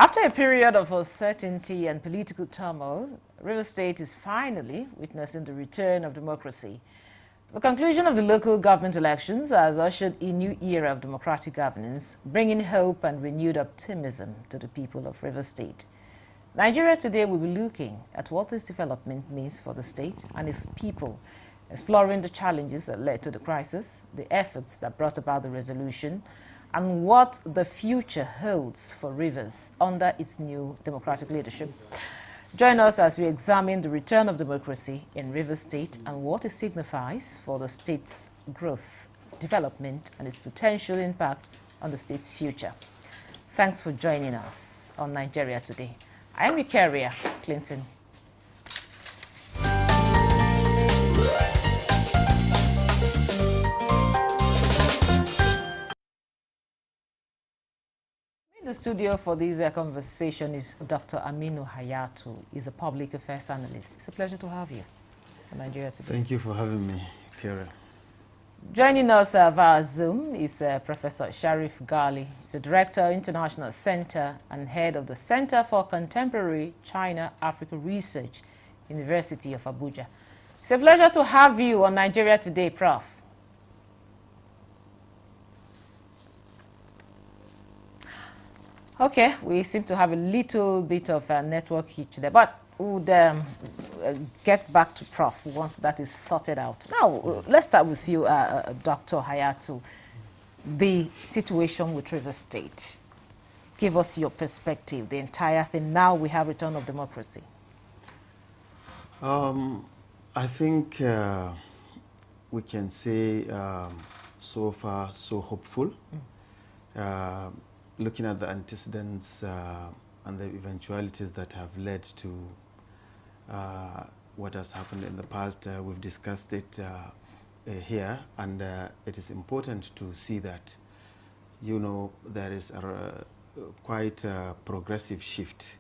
After a period of uncertainty and political turmoil, Rivers State is finally witnessing the return of democracy. The conclusion of the local government elections has ushered a new era of democratic governance, bringing hope and renewed optimism to the people of Rivers State. Nigeria Today will be looking at what this development means for the state and its people, exploring the challenges that led to the crisis, the efforts that brought about the resolution, and what the future holds for Rivers under its new democratic leadership. Join us as we examine the return of democracy in Rivers State and what it signifies for the state's growth, development, and its potential impact on the state's future. Thanks for joining us on Nigeria Today. I am Victoria Clinton. In the studio for this conversation is Dr. Aminu Hayatu. He's a public affairs analyst. It's a pleasure to have you on Nigeria Today. Thank you for having me, Kira. Joining us via Zoom is Professor Sharif Ghali. He's the Director, International Center and Head of the Center for Contemporary China-Africa Research, University of Abuja. It's a pleasure to have you on Nigeria Today, Prof. Okay, we seem to have a little bit of a network hitch there, but we'll get back to Prof once that is sorted out. Now, let's start with you, Dr. Hayatu. The situation with Rivers State. Give us your perspective, the entire thing. Now we have return of democracy. I think we can say so far so hopeful. Looking at the antecedents and the eventualities that have led to what has happened in the past, we've discussed it here, and it is important to see that, you know, there is quite a progressive shift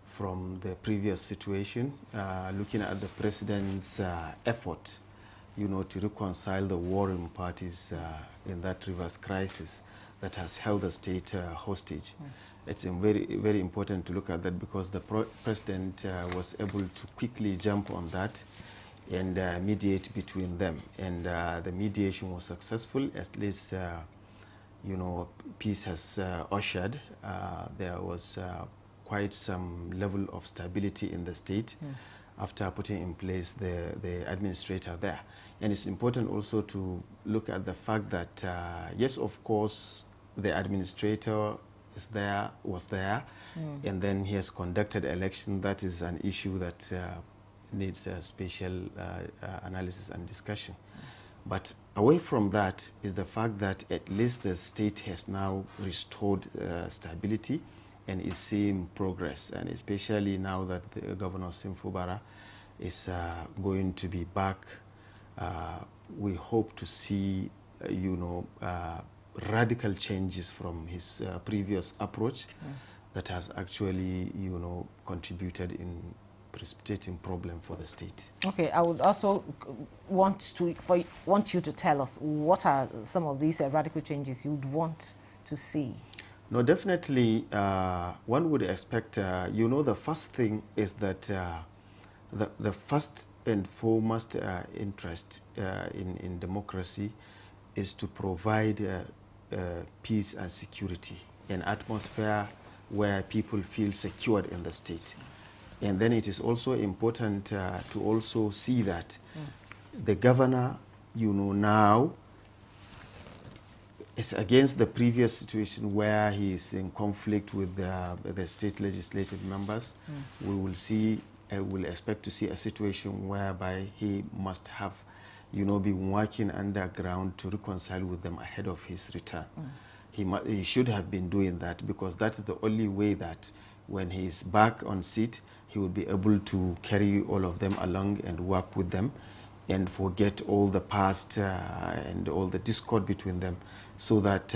from the previous situation, looking at the president's effort, you know, to reconcile the warring parties in that Rivers crisis that has held the state hostage. It's very, very important to look at that because the president was able to quickly jump on that and mediate between them. And the mediation was successful. At least, you know, peace has ushered. There was quite some level of stability in the state after putting in place the administrator there. And it's important also to look at the fact that, yes, of course, the administrator was there, and then he has conducted election. That is an issue that needs a special analysis and discussion. But away from that is the fact that at least the state has now restored stability and is seeing progress, and especially now that the Governor Simfubara is going to be back, we hope to see, you know, radical changes from his previous approach that has actually, you know, contributed in precipitating problem for the state. Okay, I would also want you to tell us what are some of these radical changes you would want to see. No, definitely one would expect, you know, the first thing is that the first and foremost interest in democracy is to provide peace and security, an atmosphere where people feel secured in the state. And then it is also important to also see that the governor, you know, now is against the previous situation where he is in conflict with the state legislative members. We will see, we'll expect to see a situation whereby he must have, you know, be working underground to reconcile with them ahead of his return. He should have been doing that because that is the only way that when he is back on seat, he will be able to carry all of them along and work with them and forget all the past and all the discord between them, so that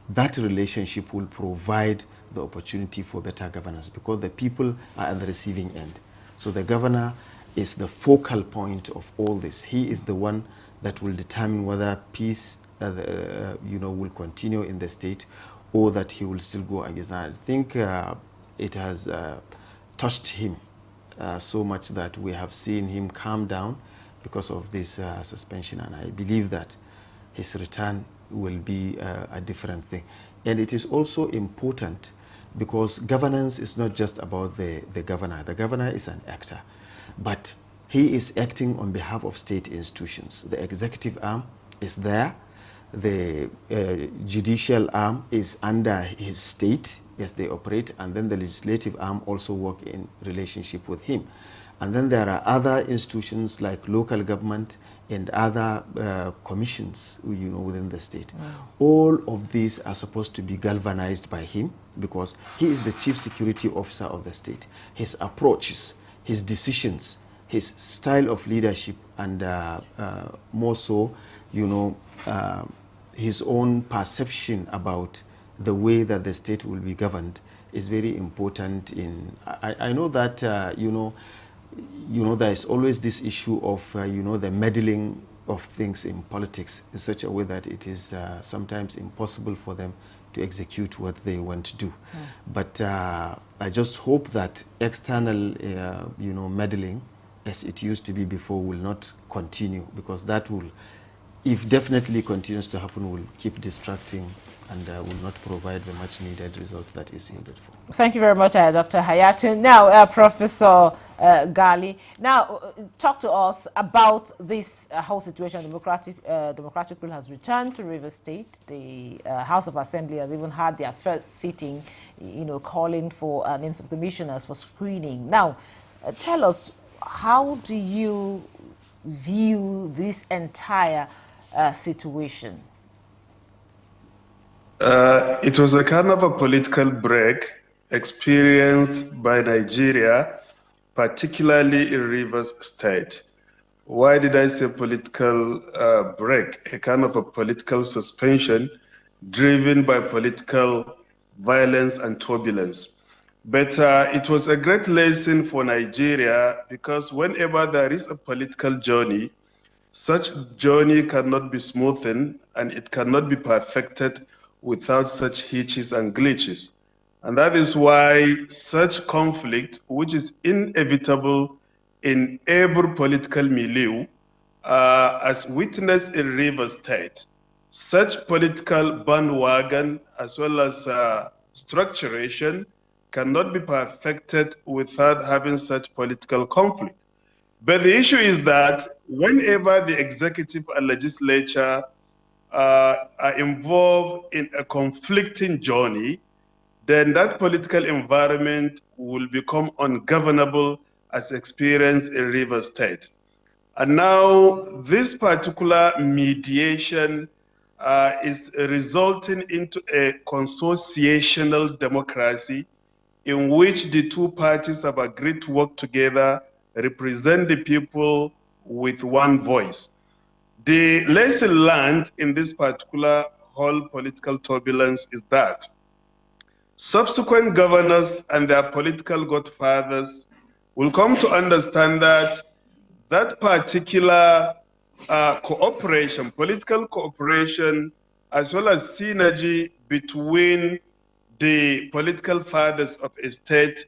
that relationship will provide the opportunity for better governance because the people are at the receiving end. So the governor is the focal point of all this. He is the one that will determine whether peace, you know, will continue in the state or that he will still go against. I think it has touched him so much that we have seen him calm down because of this suspension, and I believe that his return will be a different thing. And it is also important because governance is not just about the governor. The governor is an actor, but he is acting on behalf of state institutions. The executive arm is there. The judicial arm is under his state, yes, they operate, and then the legislative arm also work in relationship with him. And then there are other institutions like local government and other commissions, within the state. All of these are supposed to be galvanized by him because he is the chief security officer of the state. His approaches, his decisions, his style of leadership, and more so, his own perception about the way that the state will be governed is very important. I know that, there is always this issue of, the meddling of things in politics in such a way that it is sometimes impossible for them to execute what they want to do. But I just hope that external, meddling, as it used to be before, will not continue, because that will, if definitely continues to happen, will keep distracting and will not provide the much needed result that is needed for. Thank you very much, Dr. Hayatu. Now, Professor Gali, now talk to us about this whole situation. Democratic rule has returned to Rivers State. The House of Assembly has even had their first sitting, calling for names of commissioners for screening. Now, tell us, how do you view this entire situation? It was a kind of a political break experienced by Nigeria, particularly in Rivers State. Why did I say political break? A kind of a political suspension driven by political violence and turbulence. But it was a great lesson for Nigeria, because whenever there is a political journey, such journey cannot be smoothened and it cannot be perfected without such hitches and glitches. And that is why such conflict, which is inevitable in every political milieu, as witnessed in Rivers State, such political bandwagon as well as structuration cannot be perfected without having such political conflict. But the issue is that whenever the executive and legislature are involved in a conflicting journey, then that political environment will become ungovernable, as experienced in Rivers State. And now this particular mediation is resulting into a consociational democracy in which the two parties have agreed to work together, represent the people with one voice. The lesson learned in this particular whole political turbulence is that subsequent governors and their political godfathers will come to understand that that particular cooperation, political cooperation, as well as synergy between the political fathers of a state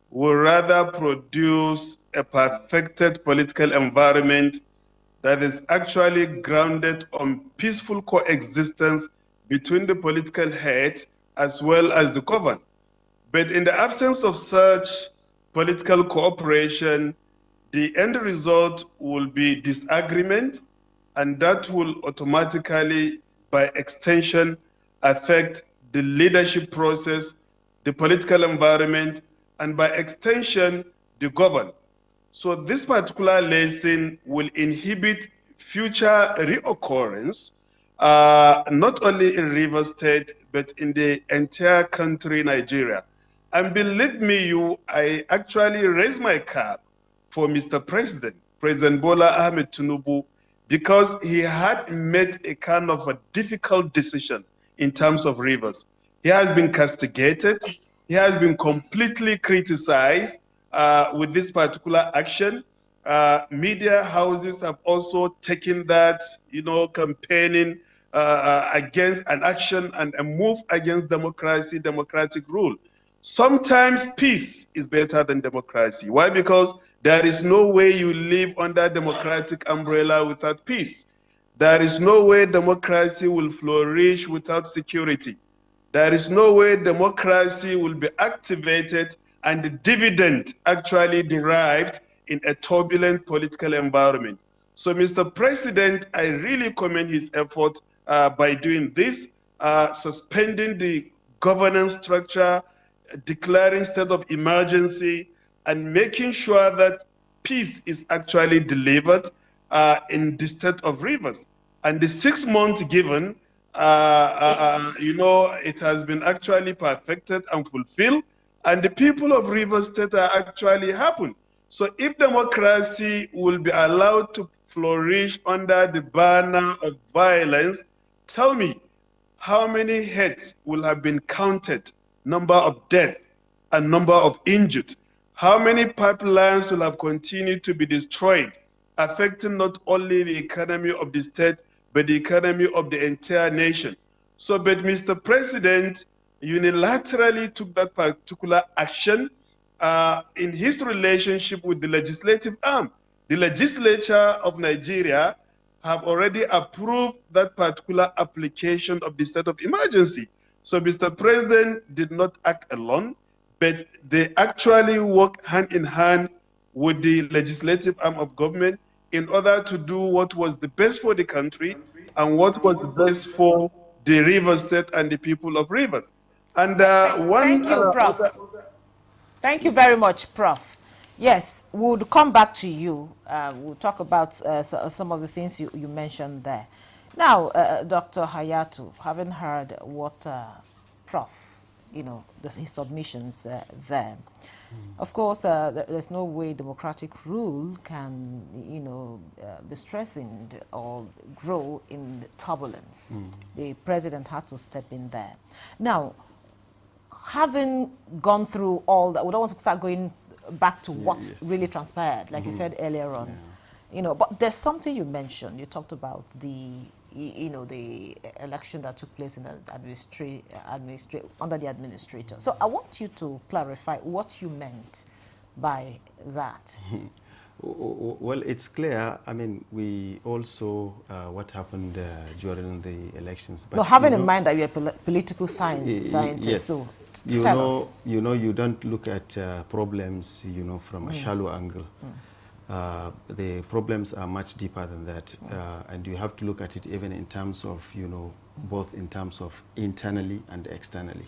will rather produce a perfected political environment that is actually grounded on peaceful coexistence between the political head as well as the governed. But in the absence of such political cooperation, the end result will be disagreement, and that will automatically, by extension, affect the leadership process, the political environment, and by extension, the governed. So this particular lesson will inhibit future reoccurrence, not only in Rivers State, but in the entire country, Nigeria. And believe me, I actually raise my cap for Mr. President, President Bola Ahmed Tinubu, because he had made a kind of a difficult decision in terms of Rivers. He has been castigated. He has been completely criticized with this particular action. Media houses have also taken that, campaigning against an action and a move against democracy, democratic rule. Sometimes peace is better than democracy. Why? Because there is no way you live under democratic umbrella without peace. There is no way democracy will flourish without security. There is no way democracy will be activated and the dividend actually derived in a turbulent political environment. So, Mr. President, I really commend his effort by doing this, suspending the governance structure, declaring state of emergency, and making sure that peace is actually delivered in the state of Rivers. And the 6 months given, it has been actually perfected and fulfilled, and the people of Rivers State are actually happy. So if democracy will be allowed to flourish under the banner of violence, tell me, how many heads will have been counted, number of deaths and number of injured? How many pipelines will have continued to be destroyed, affecting not only the economy of the state, but the economy of the entire nation? So, but Mr. President unilaterally took that particular action in his relationship with the legislative arm. The legislature of Nigeria have already approved that particular application of the state of emergency. So Mr. President did not act alone, but they actually work hand in hand with the legislative arm of government in order to do what was the best for the country and what was the best for the Rivers State and the people of Rivers. And Thank you, Prof. Thank you very much, Prof. Yes, we'll come back to you. We'll talk about some of the things you mentioned there. Now, Dr. Hayatu, having heard what Prof, his submissions there, of course, there's no way democratic rule can, be strengthened or grow in turbulence. The president had to step in there. Now, having gone through all that, we don't want to start going back to what really transpired, like you said earlier on. But there's something you mentioned. You talked about the election that took place in the under the administrator. So I want you to clarify what you meant by that. Well, it's clear. I mean, we also what happened during the elections. But having in mind that you're a political scientist, yes. so tell us. You don't look at problems, from a shallow angle. The problems are much deeper than that, and you have to look at it even in terms of, both in terms of internally and externally,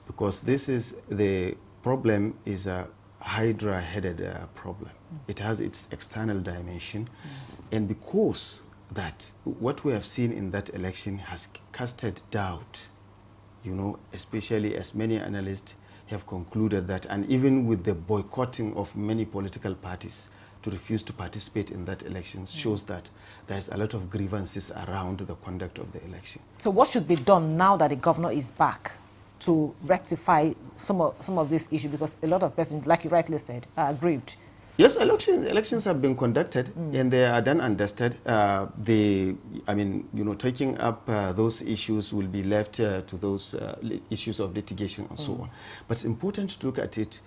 because the problem is a hydra-headed problem. It has its external dimension, and because that what we have seen in that election has casted doubt, especially as many analysts have concluded that, and even with the boycotting of many political parties to refuse to participate in that election, shows that there's a lot of grievances around the conduct of the election. So what should be done now that the governor is back to rectify some of this issue? Because a lot of persons, like you rightly said, are aggrieved. Yes, elections have been conducted and they are done and dusted. Taking up those issues will be left to those issues of litigation and so on. But it's important to look at it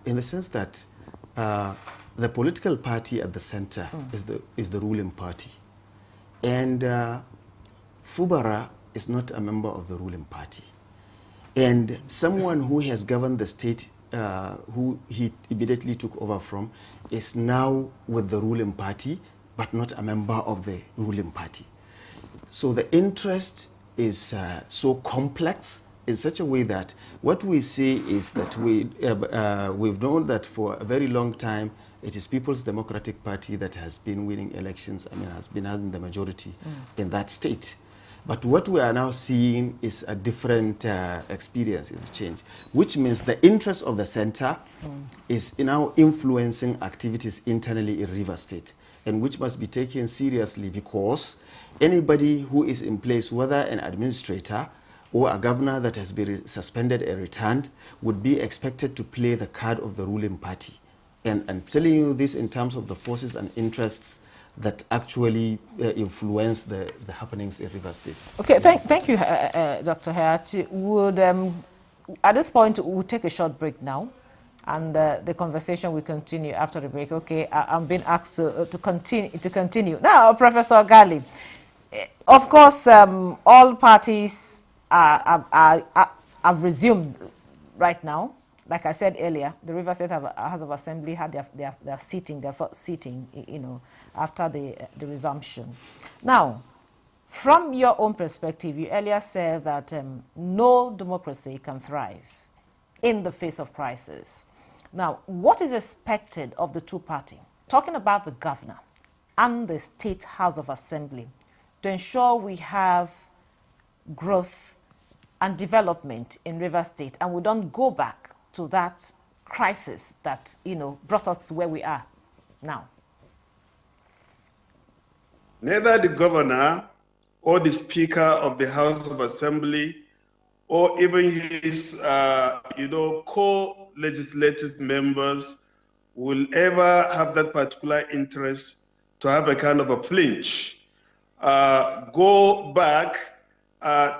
in the sense that the political party at the center is the ruling party, and Fubara is not a member of the ruling party, and someone who has governed the state, who he immediately took over from, is now with the ruling party but not a member of the ruling party. So the interest is so complex in such a way that what we see is that we've known that for a very long time it is People's Democratic Party that has been winning elections, has been having the majority in that state. But what we are now seeing is a different experience, is a change, which means the interest of the center is now influencing activities internally in Rivers State, and which must be taken seriously, because anybody who is in place, whether an administrator or a governor that has been suspended and returned, would be expected to play the card of the ruling party. And I'm telling you this in terms of the forces and interests that actually influence the happenings in Rivers State. Okay, thank you, Dr. Hayatu. at this point, we'll take a short break now, and the conversation will continue after the break. Okay, I'm being asked to continue. Now, Professor Gali, of course, all parties have resumed right now. Like I said earlier, the Rivers State House of Assembly had their first sitting, you know, after the resumption. Now, from your own perspective, you earlier said that no democracy can thrive in the face of crisis. Now, what is expected of the two parties, talking about the governor and the State House of Assembly, to ensure we have growth and development in Rivers State and we don't go back to that crisis that, you know, brought us to where we are now? Neither the governor or the Speaker of the House of Assembly or even his, co-legislative members will ever have that particular interest to have a kind of a flinch, go back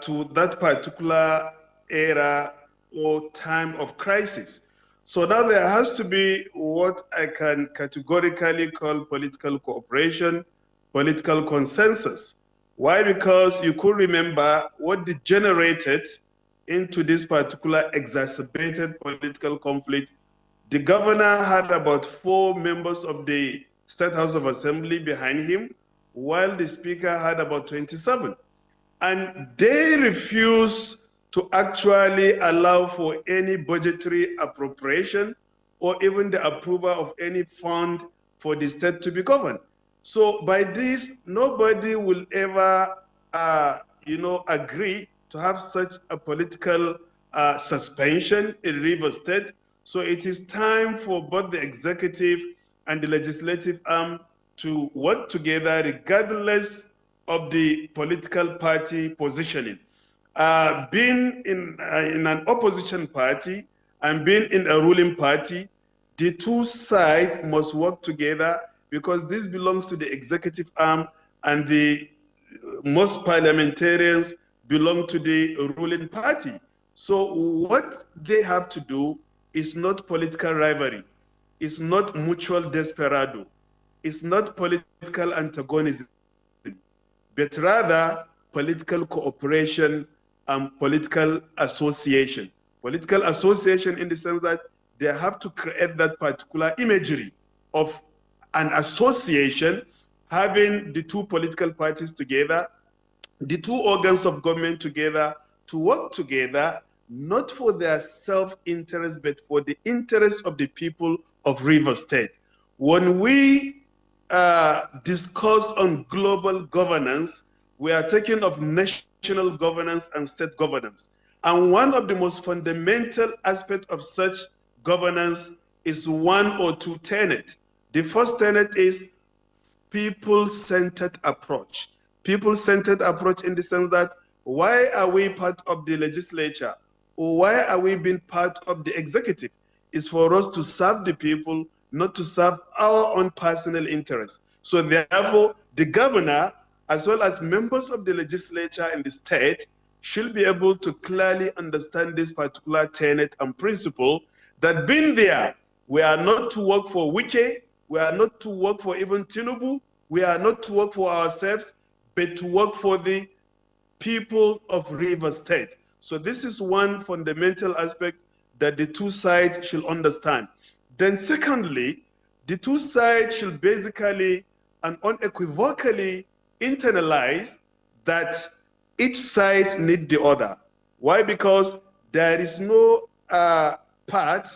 to that particular era or time of crisis. So now there has to be what I can categorically call political cooperation, political consensus. Why? Because you could remember what degenerated into this particular exacerbated political conflict. The governor had about 4 members of the State House of Assembly behind him, while the Speaker had about 27. And they refused to actually allow for any budgetary appropriation or even the approval of any fund for the state to be governed. So by this, nobody will ever, agree to have such a political suspension in Rivers State. So it is time for both the executive and the legislative arm to work together regardless of the political party positioning. Being in an opposition party and being in a ruling party, the two sides must work together because this belongs to the executive arm and the most parliamentarians belong to the ruling party. So what they have to do is not political rivalry, it's not mutual desperado, it's not political antagonism, but rather political cooperation and political association. Political association in the sense that they have to create that particular imagery of an association having the two political parties together, the two organs of government together, to work together, not for their self-interest, but for the interest of the people of Rivers State. When we discuss on global governance, we are taking of national governance and state governance. And one of the most fundamental aspects of such governance is one or two tenets. The first tenet is people-centered approach. People-centered approach in the sense that why are we part of the legislature or why are we being part of the executive? Is for us to serve the people, not to serve our own personal interests. So therefore, the governor, as well as members of the legislature in the state, should be able to clearly understand this particular tenet and principle that being there, we are not to work for Wike, we are not to work for even Tinubu, we are not to work for ourselves, but to work for the people of Rivers State. So this is one fundamental aspect that the two sides should understand. Then secondly, the two sides should basically and unequivocally internalize that each side needs the other. Why? Because there is no part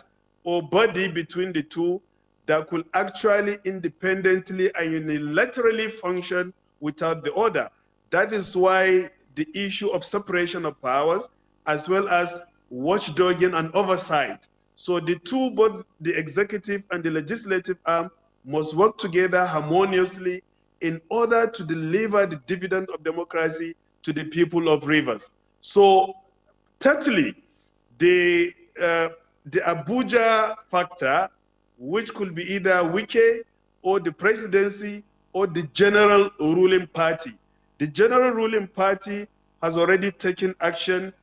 or body between the two that could actually independently and unilaterally function without the other. That is why the issue of separation of powers, as well as watchdogging and oversight. So the two, both the executive and the legislative arm, must work together harmoniously in order to deliver the dividend of democracy to the people of Rivers. So, thirdly, the Abuja factor, which could be either Wike or the presidency or the general ruling party. The general ruling party has already taken action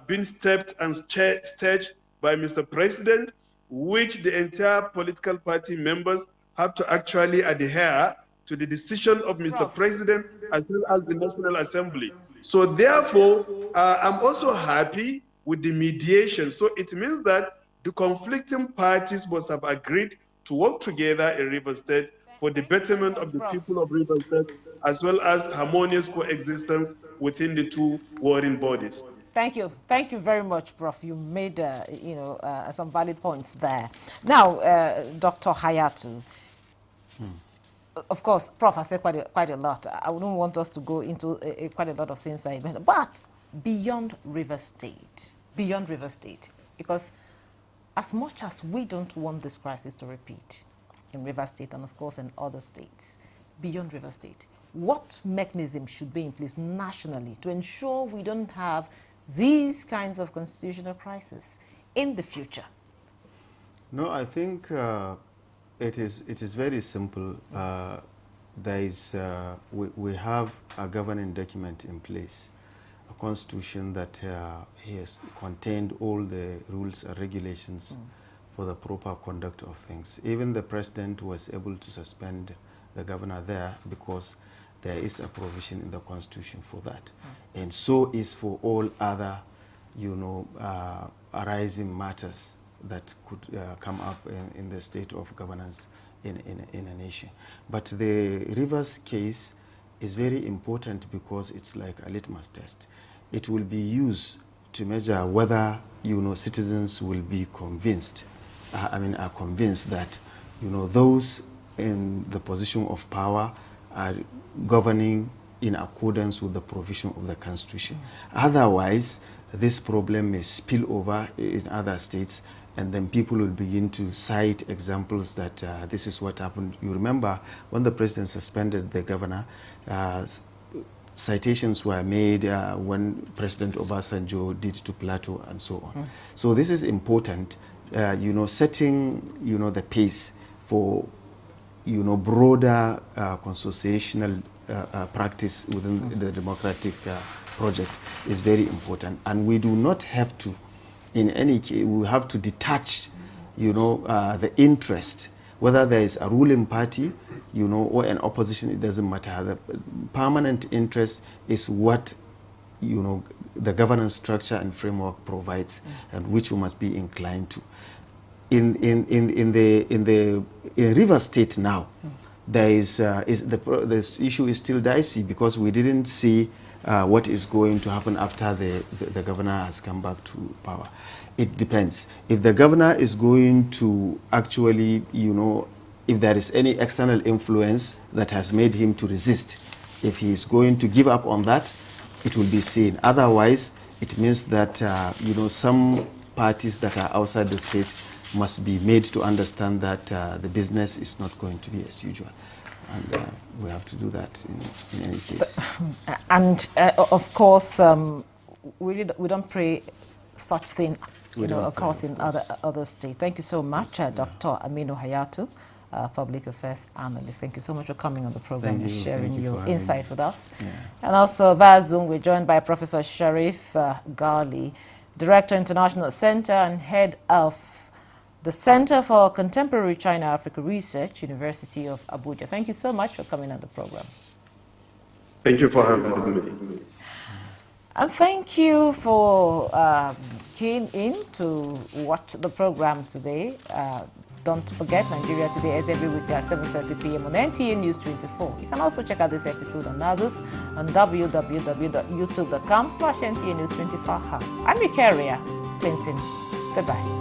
been stepped and staged by Mr. President, which the entire political party members have to actually adhere to the decision of Mr. President as well as the National Assembly. So therefore, I'm also happy with the mediation. So it means that the conflicting parties must have agreed to work together in Rivers State for the betterment of the people of Rivers State, as well as harmonious coexistence within the two warring bodies. Thank you very much, Prof. You made some valid points there. Now, Dr. Hayatu. Of course, Prof has said quite a lot. I wouldn't want us to go into quite a lot of things I mentioned, but beyond Rivers State, because as much as we don't want this crisis to repeat in Rivers State and of course in other states, beyond Rivers State, what mechanism should be in place nationally to ensure we don't have these kinds of constitutional crises in the future? No, I think it is very simple. We have a governing document in place, a constitution that has contained all the rules and regulations for the proper conduct of things. Even the president was able to suspend the governor there because there is a provision in the constitution for that. And so is for all other, arising matters that could come up in the state of governance in a nation. But the Rivers case is very important because it's like a litmus test. It will be used to measure whether, citizens will be convinced, are convinced that, those in the position of power are governing in accordance with the provision of the Constitution. Otherwise, this problem may spill over in other states, and then people will begin to cite examples that this is what happened. You remember when the president suspended the governor, citations were made when President Obasanjo did to Plateau and so on. So this is important, setting, the pace for, broader constitutional practice within the democratic project is very important. And we do not have to, in any case, we have to detach, the interest, whether there is a ruling party, or an opposition, it doesn't matter. The permanent interest is what, the governance structure and framework provides, and which we must be inclined to. In Rivers State now, this issue is still dicey because we didn't see what is going to happen after the governor has come back to power. It depends. If the governor is going to actually, if there is any external influence that has made him to resist, if he is going to give up on that, it will be seen. Otherwise, it means that, some parties that are outside the state must be made to understand that the business is not going to be as usual. And we have to do that in any case. And of course, we don't pray such thing, of course, in other states. Thank you so much, Dr. Aminu Hayatu, Public Affairs Analyst. Thank you so much for coming on the program and sharing your insight with us. Yeah. And also via Zoom, we're joined by Professor Sharif Ghali, Director, International Center and Head of the Center for Contemporary China-Africa Research, University of Abuja. Thank you so much for coming on the program. Thank you for having me. And thank you for tuning in to watch the program today. Don't forget, Nigeria Today is every weekday at 7:30 p.m. on NTA News 24. You can also check out this episode and others on www.youtube.com/NTA News 24. I'm your carrier, Clinton. Goodbye.